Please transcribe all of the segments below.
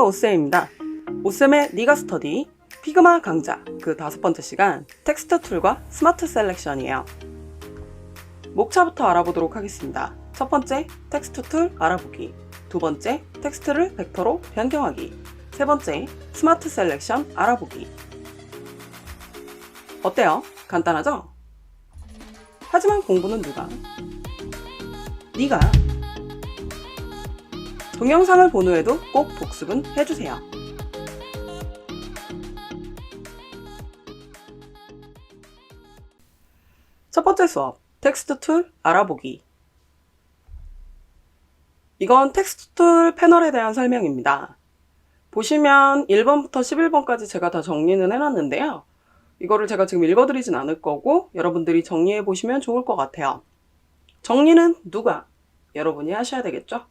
오쌤입니다. 오쌤의 네가 스터디 피그마 강좌 그 5번째 시간 텍스트 툴과 스마트 셀렉션이에요. 목차부터 알아보도록 하겠습니다. 첫 번째, 텍스트 툴 알아보기. 두 번째, 텍스트를 벡터로 변경하기. 세 번째, 스마트 셀렉션 알아보기. 어때요? 간단하죠? 하지만 공부는 누가? 네가. 동영상을 본 후에도 꼭 복습은 해주세요. 첫 번째 수업, 텍스트 툴 알아보기. 이건 텍스트 툴 패널에 대한 설명입니다. 보시면 1번부터 11번까지 제가 다 정리는 해놨는데요. 이거를 제가 지금 읽어드리진 않을 거고 여러분들이 정리해 보시면 좋을 것 같아요. 정리는 누가? 여러분이 하셔야 되겠죠?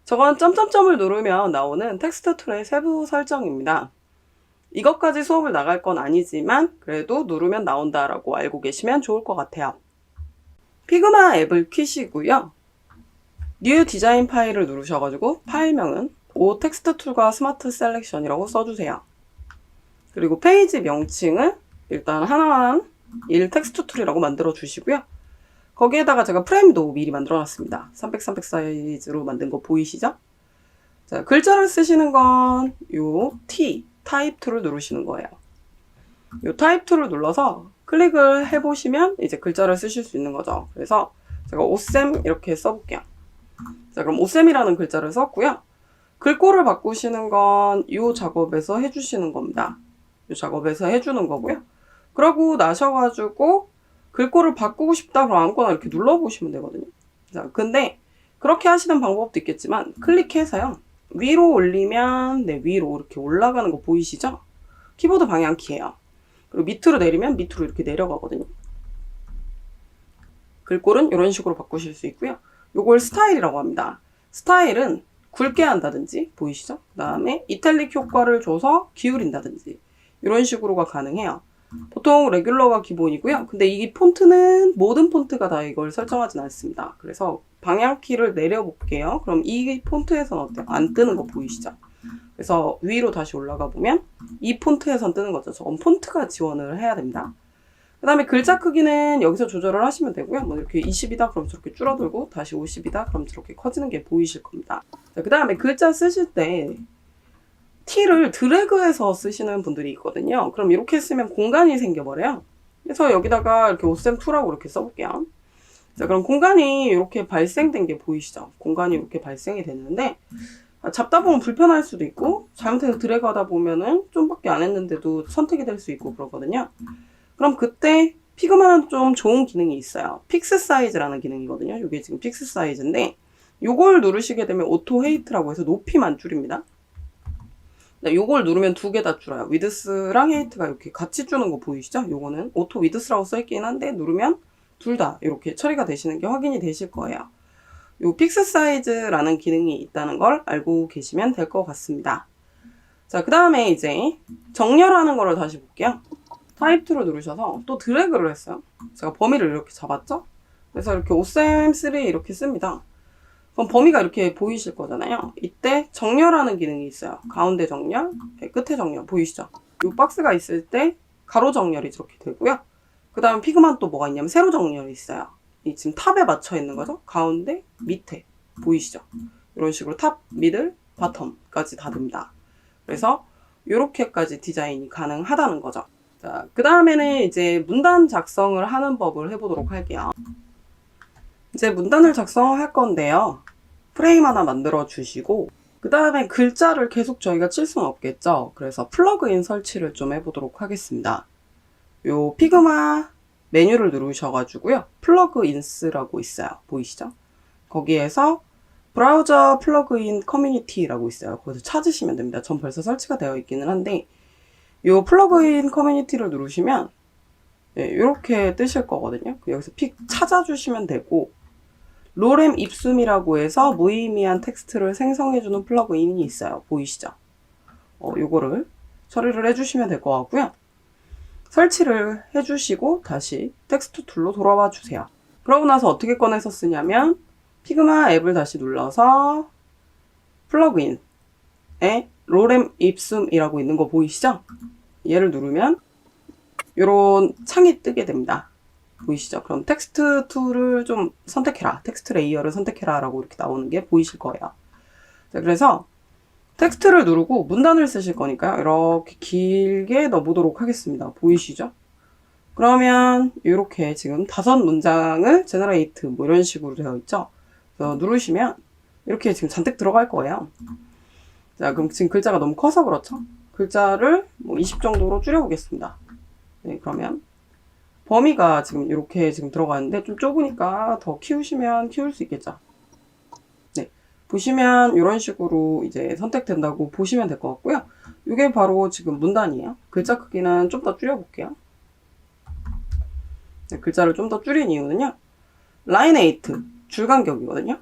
저건 점점점을 누르면 나오는 텍스트 툴의 세부 설정입니다. 이것까지 수업을 나갈 건 아니지만 그래도 누르면 나온다라고 알고 계시면 좋을 것 같아요. 피그마 앱을 키시고요. 뉴 디자인 파일을 누르셔가지고 파일명은 O 텍스트 툴과 스마트 셀렉션이라고 써주세요. 그리고 페이지 명칭을 일단 하나만 1 텍스트 툴이라고 만들어 주시고요. 거기에다가 제가 프레임도 미리 만들어 놨습니다. 300, 300 사이즈로 만든 거 보이시죠? 자, 글자를 쓰시는 건 요 T, 타입 툴을 누르시는 거예요. 요 타입 툴을 눌러서 클릭을 해보시면 이제 글자를 쓰실 수 있는 거죠. 그래서 제가 오쌤 이렇게 써볼게요. 자, 그럼 오쌤이라는 글자를 썼고요. 글꼴을 바꾸시는 건 요 작업에서 해주시는 겁니다. 요 작업에서 해주는 거고요. 그러고 나셔가지고 글꼴을 바꾸고 싶다 그럼 아무거나 이렇게 눌러보시면 되거든요. 자, 근데 그렇게 하시는 방법도 있겠지만 클릭해서요. 위로 올리면 위로 이렇게 올라가는 거 보이시죠? 키보드 방향키예요. 그리고 밑으로 내리면 밑으로 이렇게 내려가거든요. 글꼴은 이런 식으로 바꾸실 수 있고요. 요걸 스타일이라고 합니다. 스타일은 굵게 한다든지 보이시죠? 그 다음에 이탈릭 효과를 줘서 기울인다든지 이런 식으로가 가능해요. 보통 레귤러가 기본이고요. 근데 이 폰트는 모든 폰트가 다 이걸 설정하진 않습니다. 그래서 방향키를 내려볼게요. 그럼 이 폰트에서는 어때요? 안 뜨는 거 보이시죠? 그래서 위로 다시 올라가 보면 이 폰트에선 뜨는 거죠. 저건 폰트가 지원을 해야 됩니다. 그 다음에 글자 크기는 여기서 조절을 하시면 되고요. 뭐 이렇게 20이다 그럼 저렇게 줄어들고 다시 50이다 그럼 저렇게 커지는 게 보이실 겁니다. 그 다음에 글자 쓰실 때 T를 드래그해서 쓰시는 분들이 있거든요. 그럼 이렇게 쓰면 공간이 생겨버려요. 그래서 여기다가 이렇게 오쌤2라고 이렇게 써볼게요. 자, 그럼 공간이 이렇게 발생된 게 보이시죠? 공간이 이렇게 발생이 됐는데 잡다 보면 불편할 수도 있고 잘못해서 드래그 하다 보면은 좀밖에 안 했는데도 선택이 될 수 있고 그러거든요. 그럼 그때 피그마는 좀 좋은 기능이 있어요. 픽스 사이즈라는 기능이거든요. 이게 지금 픽스 사이즈인데 요걸 누르시게 되면 오토 헤이트라고 해서 높이만 줄입니다. 요걸 누르면 두 개 다 줄어요. 위드스랑 헤이트가 이렇게 같이 주는 거 보이시죠? 요거는 오토 위드스라고 써있긴 한데 누르면 둘 다 이렇게 처리가 되시는 게 확인이 되실 거예요. 요 픽스 사이즈라는 기능이 있다는 걸 알고 계시면 될 것 같습니다. 자, 그 다음에 이제 정렬하는 거를 다시 볼게요. 타입 2를 누르셔서 또 드래그를 했어요. 제가 범위를 이렇게 잡았죠? 그래서 이렇게 오쌤3 이렇게 씁니다. 그럼 범위가 이렇게 보이실 거잖아요. 이때 정렬하는 기능이 있어요. 가운데 정렬, 끝에 정렬 보이시죠? 이 박스가 있을 때 가로 정렬이 저렇게 되고요. 그 다음 피그마는 또 뭐가 있냐면 세로 정렬이 있어요. 이 지금 탑에 맞춰 있는 거죠. 가운데, 밑에 보이시죠? 이런 식으로 탑, 미들, 바텀까지 다 됩니다. 그래서 이렇게까지 디자인이 가능하다는 거죠. 자, 그 다음에는 이제 문단 작성을 하는 법을 해보도록 할게요. 이제 문단을 작성할 건데요. 프레임 하나 만들어 주시고 그 다음에 글자를 계속 저희가 칠 수는 없겠죠. 그래서 플러그인 설치를 좀 해보도록 하겠습니다. 요 피그마 메뉴를 누르셔가지고요. 플러그인스라고 있어요. 보이시죠? 거기에서 브라우저 플러그인 커뮤니티라고 있어요. 거기서 찾으시면 됩니다. 전 벌써 설치가 되어 있기는 한데 요 플러그인 커뮤니티를 누르시면 이렇게 뜨실 거거든요. 여기서 픽 찾아주시면 되고 로렘 입숨이라고 해서 무의미한 텍스트를 생성해주는 플러그인이 있어요. 보이시죠? 요거를 처리를 해주시면 될 것 같고요. 설치를 해주시고 다시 텍스트 툴로 돌아와 주세요. 그러고 나서 어떻게 꺼내서 쓰냐면 피그마 앱을 다시 눌러서 플러그인 로렘 ipsum이라고 있는 거 보이시죠? 얘를 누르면 이런 창이 뜨게 됩니다. 보이시죠? 그럼 텍스트 툴을 좀 선택해라. 텍스트 레이어를 선택해라 라고 이렇게 나오는 게 보이실 거예요. 자, 그래서 텍스트를 누르고 문단을 쓰실 거니까요. 이렇게 길게 넣어보도록 하겠습니다. 보이시죠? 그러면 이렇게 지금 5문장을 제너레이트 뭐 이런 식으로 되어 있죠. 그래서 누르시면 이렇게 지금 잔뜩 들어갈 거예요. 자, 그럼 지금 글자가 너무 커서 그렇죠? 글자를 뭐 20 정도로 줄여보겠습니다. 네, 그러면 범위가 지금 이렇게 지금 들어가는데 좀 좁으니까 더 키우시면 키울 수 있겠죠. 네, 보시면 이런 식으로 이제 선택된다고 보시면 될 것 같고요. 이게 바로 지금 문단이에요. 글자 크기는 좀 더 줄여볼게요. 네, 글자를 좀 더 줄인 이유는요. 라인에이트, 줄간격이거든요.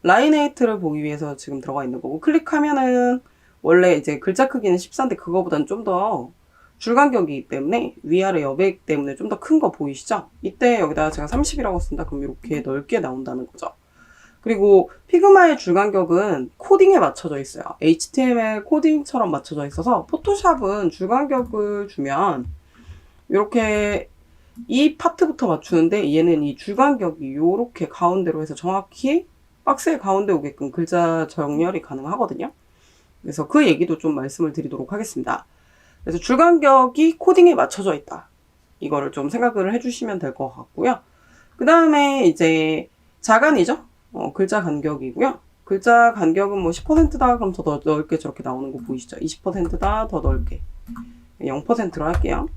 라인에이트를 보기 위해서 지금 들어가 있는 거고, 클릭하면은 원래 이제 글자 크기는 14인데 그거보다는 좀 더 줄간격이기 때문에 위아래 여백 때문에 좀 더 큰 거 보이시죠? 이때 여기다가 제가 30이라고 쓴다 그럼 이렇게 넓게 나온다는 거죠. 그리고 피그마의 줄간격은 코딩에 맞춰져 있어요. HTML 코딩처럼 맞춰져 있어서 포토샵은 줄간격을 주면 이렇게 이 파트부터 맞추는데 얘는 이 줄간격이 이렇게 가운데로 해서 정확히 박스의 가운데 오게끔 글자 정렬이 가능하거든요. 그래서 그 얘기도 좀 말씀을 드리도록 하겠습니다. 그래서 줄간격이 코딩에 맞춰져 있다. 이거를 좀 생각을 해주시면 될 것 같고요. 그 다음에 이제 자간이죠. 글자 간격이고요. 글자 간격은 뭐 10%다 그럼 더 넓게 저렇게 나오는 거 보이시죠? 20%다 더 넓게 0%로 할게요.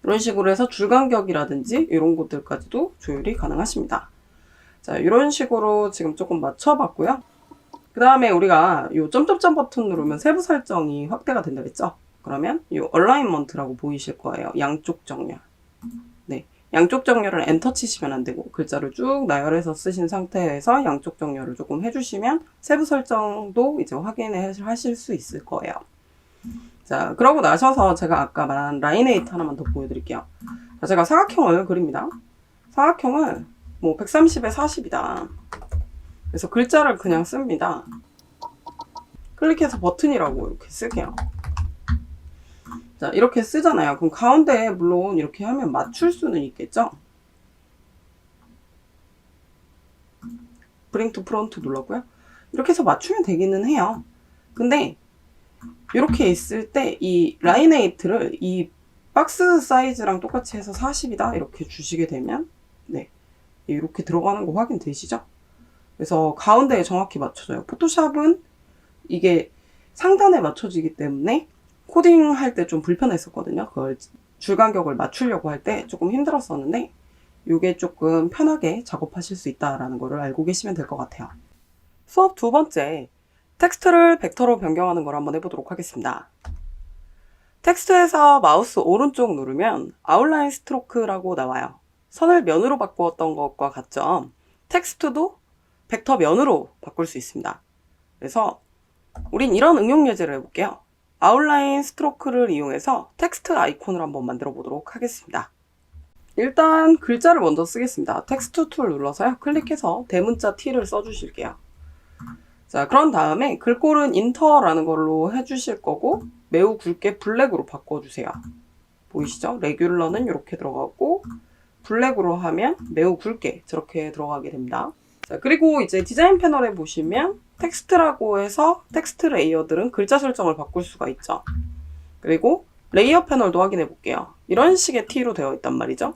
이런 식으로 해서 줄간격이라든지 이런 것들까지도 조율이 가능하십니다. 자, 이런 식으로 지금 조금 맞춰봤고요. 그 다음에 우리가 이 점점점 버튼 누르면 세부 설정이 확대가 된다 했죠? 그러면 이 얼라인먼트라고 보이실 거예요. 양쪽 정렬. 네, 양쪽 정렬을 엔터 치시면 안 되고 글자를 쭉 나열해서 쓰신 상태에서 양쪽 정렬을 조금 해주시면 세부 설정도 이제 확인하실 수 있을 거예요. 자, 그러고 나셔서 제가 아까 말한 라인에이트 하나만 더 보여드릴게요. 자, 제가 사각형을 그립니다. 사각형을 뭐 130에 40이다. 그래서 글자를 그냥 씁니다. 클릭해서 버튼이라고 이렇게 쓸게요. 자, 이렇게 쓰잖아요. 그럼 가운데 물론 이렇게 하면 맞출 수는 있겠죠? 브링 투 프론트 눌렀고요. 이렇게 해서 맞추면 되기는 해요. 근데 이렇게 있을 때 이 라인에이트를 이 박스 사이즈랑 똑같이 해서 40이다 이렇게 주시게 되면 네, 이렇게 들어가는 거 확인되시죠? 그래서 가운데에 정확히 맞춰져요. 포토샵은 이게 상단에 맞춰지기 때문에 코딩할 때 좀 불편했었거든요. 그걸 줄간격을 맞추려고 할 때 조금 힘들었었는데 이게 조금 편하게 작업하실 수 있다라는 거를 알고 계시면 될 것 같아요. 수업 두 번째, 텍스트를 벡터로 변경하는 걸 한번 해보도록 하겠습니다. 텍스트에서 마우스 오른쪽 누르면 아웃라인 스트로크라고 나와요. 선을 면으로 바꾸었던 것과 같죠. 텍스트도 벡터 면으로 바꿀 수 있습니다. 그래서 우린 이런 응용 예제를 해볼게요. 아웃라인 스트로크를 이용해서 텍스트 아이콘을 한번 만들어 보도록 하겠습니다. 일단 글자를 먼저 쓰겠습니다. 텍스트 툴 눌러서요. 클릭해서 대문자 T를 써주실게요. 자, 그런 다음에 글꼴은 인터라는 걸로 해주실 거고 매우 굵게 블랙으로 바꿔주세요. 보이시죠? 레귤러는 이렇게 들어가고 블랙으로 하면 매우 굵게 저렇게 들어가게 됩니다. 자, 그리고 이제 디자인 패널에 보시면 텍스트라고 해서 텍스트 레이어들은 글자 설정을 바꿀 수가 있죠. 그리고 레이어 패널도 확인해 볼게요. 이런 식의 T로 되어 있단 말이죠.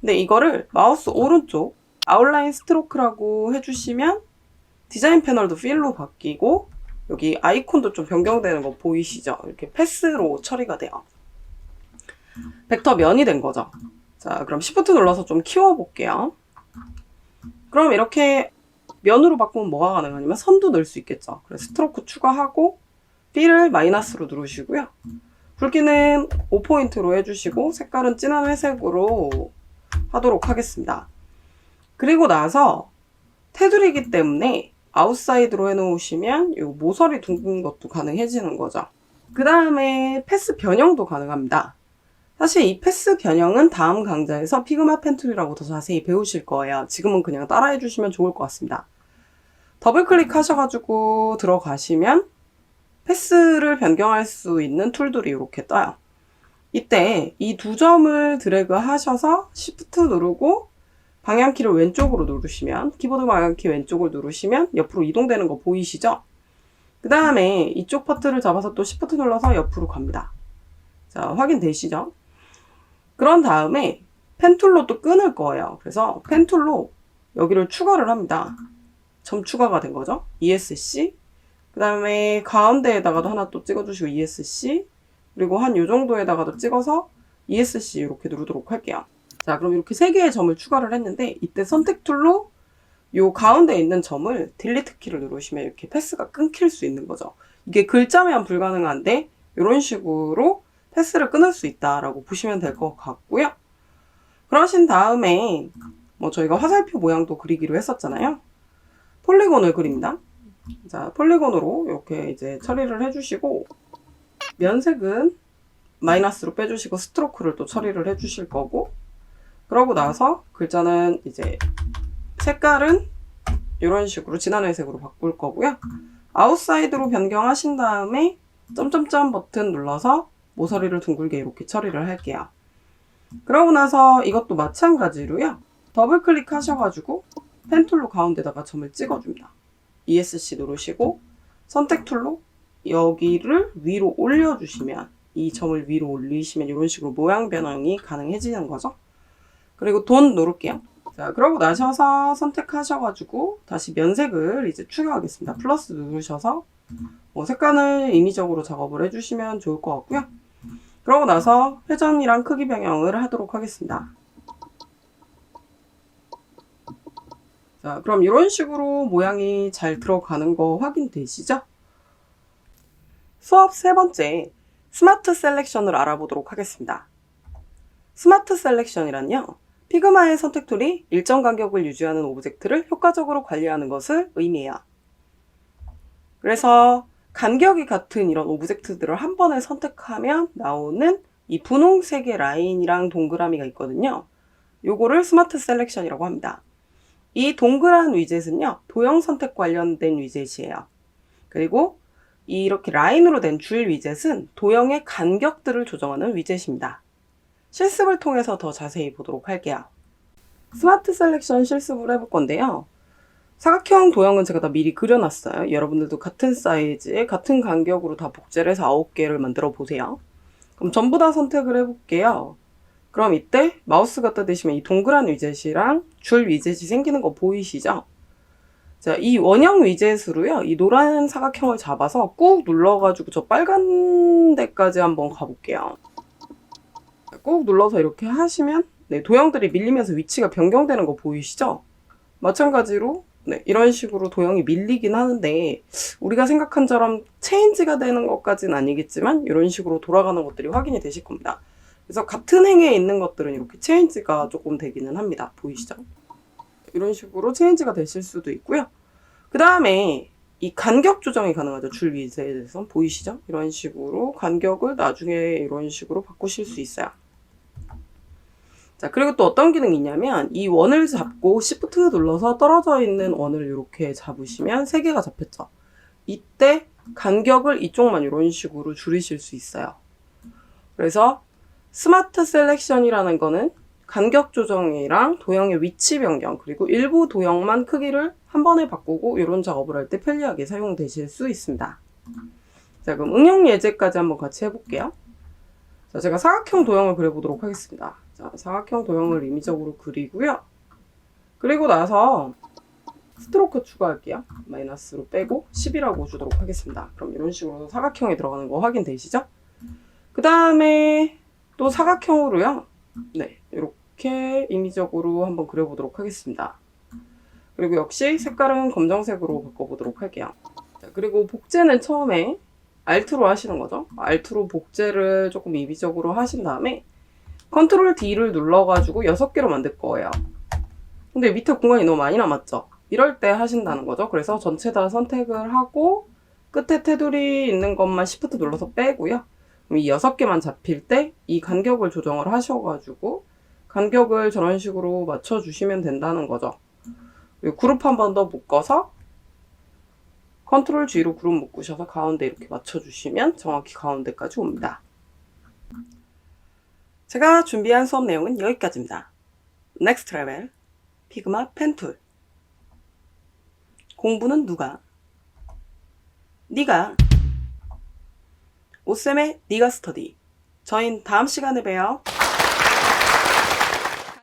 근데 이거를 마우스 오른쪽 아웃라인 스트로크라고 해주시면 디자인 패널도 필로 바뀌고 여기 아이콘도 좀 변경되는 거 보이시죠? 이렇게 패스로 처리가 돼요. 벡터 면이 된 거죠. 자, 그럼 Shift 눌러서 좀 키워볼게요. 그럼 이렇게 면으로 바꾸면 뭐가 가능하냐면 선도 넣을 수 있겠죠. 그래서 스트로크 추가하고 B를 마이너스로 누르시고요. 굵기는 5포인트로 해주시고 색깔은 진한 회색으로 하도록 하겠습니다. 그리고 나서 테두리이기 때문에 아웃사이드로 해놓으시면 이 모서리 둥근 것도 가능해지는 거죠. 그 다음에 패스 변형도 가능합니다. 사실 이 패스 변형은 다음 강좌에서 피그마 펜툴이라고 더 자세히 배우실 거예요. 지금은 그냥 따라해 주시면 좋을 것 같습니다. 더블 클릭 하셔가지고 들어가시면 패스를 변경할 수 있는 툴들이 이렇게 떠요. 이때 이 두 점을 드래그 하셔서 Shift 누르고 방향키를 왼쪽으로 누르시면, 키보드 방향키 왼쪽을 누르시면 옆으로 이동되는 거 보이시죠? 그 다음에 이쪽 파트를 잡아서 또 Shift 눌러서 옆으로 갑니다. 자, 확인되시죠? 그런 다음에 펜툴로 또 끊을 거예요. 그래서 펜툴로 여기를 추가를 합니다. 점 추가가 된 거죠. ESC. 그 다음에 가운데에다가도 하나 또 찍어주시고 ESC. 그리고 한 요 정도에다가도 찍어서 ESC 이렇게 누르도록 할게요. 자, 그럼 이렇게 3개의 점을 추가를 했는데 이때 선택 툴로 요 가운데 있는 점을 딜리트 키를 누르시면 이렇게 패스가 끊길 수 있는 거죠. 이게 글자면 불가능한데 이런 식으로 패스를 끊을 수 있다라고 보시면 될 것 같고요. 그러신 다음에 뭐 저희가 화살표 모양도 그리기로 했었잖아요. 폴리곤을 그립니다. 자, 폴리곤으로 이렇게 이제 처리를 해주시고 면색은 마이너스로 빼주시고 스트로크를 또 처리를 해주실 거고, 그러고 나서 글자는 이제 색깔은 이런 식으로 진한 회색으로 바꿀 거고요. 아웃사이드로 변경하신 다음에 점점점 버튼 눌러서 모서리를 둥글게 이렇게 처리를 할게요. 그러고 나서 이것도 마찬가지로요. 더블 클릭하셔가지고 펜툴로 가운데다가 점을 찍어줍니다. ESC 누르시고 선택 툴로 여기를 위로 올려주시면, 이 점을 위로 올리시면 이런 식으로 모양 변형이 가능해지는 거죠. 그리고 돈 누를게요. 자, 그러고 나셔서 선택하셔가지고 다시 면색을 이제 추가하겠습니다. 플러스 누르셔서 뭐 색깔을 임의적으로 작업을 해주시면 좋을 것 같고요. 그러고 나서 회전이랑 크기 변형을 하도록 하겠습니다. 자, 그럼 이런 식으로 모양이 잘 들어가는 거 확인되시죠? 수업 3번째, 스마트 셀렉션을 알아보도록 하겠습니다. 스마트 셀렉션이란요, 피그마의 선택 툴이 일정 간격을 유지하는 오브젝트를 효과적으로 관리하는 것을 의미해요. 그래서 간격이 같은 이런 오브젝트들을 한 번에 선택하면 나오는 이 분홍색의 라인이랑 동그라미가 있거든요. 요거를 스마트 셀렉션이라고 합니다. 이 동그란 위젯은요, 도형 선택 관련된 위젯이에요. 그리고 이렇게 라인으로 된 줄 위젯은 도형의 간격들을 조정하는 위젯입니다. 실습을 통해서 더 자세히 보도록 할게요. 스마트 셀렉션 실습을 해볼 건데요. 사각형 도형은 제가 다 미리 그려놨어요. 여러분들도 같은 사이즈에 같은 간격으로 다 복제를 해서 9개를 만들어 보세요. 그럼 전부 다 선택을 해볼게요. 그럼 이때 마우스 갖다 대시면 이 동그란 위젯이랑 줄 위젯이 생기는 거 보이시죠? 자, 이 원형 위젯으로요, 이 노란 사각형을 잡아서 꾹 눌러가지고 저 빨간 데까지 한번 가볼게요. 꾹 눌러서 이렇게 하시면 네, 도형들이 밀리면서 위치가 변경되는 거 보이시죠? 마찬가지로 네, 이런 식으로 도형이 밀리긴 하는데 우리가 생각한 처럼 체인지가 되는 것까지는 아니겠지만 이런 식으로 돌아가는 것들이 확인이 되실 겁니다. 그래서 같은 행에 있는 것들은 이렇게 체인지가 조금 되기는 합니다. 보이시죠? 이런 식으로 체인지가 되실 수도 있고요. 그 다음에 이 간격 조정이 가능하죠. 줄 위젯에 대해서 보이시죠? 이런 식으로 간격을 나중에 이런 식으로 바꾸실 수 있어요. 자, 그리고 또 어떤 기능이 있냐면 이 원을 잡고 Shift 눌러서 떨어져 있는 원을 이렇게 잡으시면 3개가 잡혔죠. 이때 간격을 이쪽만 이런 식으로 줄이실 수 있어요. 그래서 스마트 셀렉션이라는 거는 간격 조정이랑 도형의 위치 변경, 그리고 일부 도형만 크기를 한 번에 바꾸고 이런 작업을 할 때 편리하게 사용되실 수 있습니다. 자, 그럼 응용 예제까지 한번 같이 해볼게요. 자, 제가 사각형 도형을 그려보도록 하겠습니다. 자, 사각형 도형을 임의적으로 그리고요. 그리고 나서 스트로크 추가할게요. 마이너스로 빼고 10이라고 주도록 하겠습니다. 그럼 이런 식으로 사각형에 들어가는 거 확인되시죠? 그 다음에 또 사각형으로요. 네, 이렇게 임의적으로 한번 그려보도록 하겠습니다. 그리고 역시 색깔은 검정색으로 바꿔보도록 할게요. 자, 그리고 복제는 처음에 Alt로 하시는 거죠. Alt로 복제를 조금 임의적으로 하신 다음에 컨트롤 D를 눌러가지고 6개로 만들 거예요. 근데 밑에 공간이 너무 많이 남았죠? 이럴 때 하신다는 거죠. 그래서 전체 다 선택을 하고 끝에 테두리 있는 것만 Shift 눌러서 빼고요. 그럼 이 6개만 잡힐 때 이 간격을 조정을 하셔가지고 간격을 저런 식으로 맞춰주시면 된다는 거죠. 그리고 그룹 한 번 더 묶어서 컨트롤 G로 그룹 묶으셔서 가운데 이렇게 맞춰주시면 정확히 가운데까지 옵니다. 제가 준비한 수업 내용은 여기까지입니다. 넥스트 레벨 피그마 펜툴. 공부는 누가? 네가. 오쌤의 네가 스터디. 저희는 다음 시간에 봬요.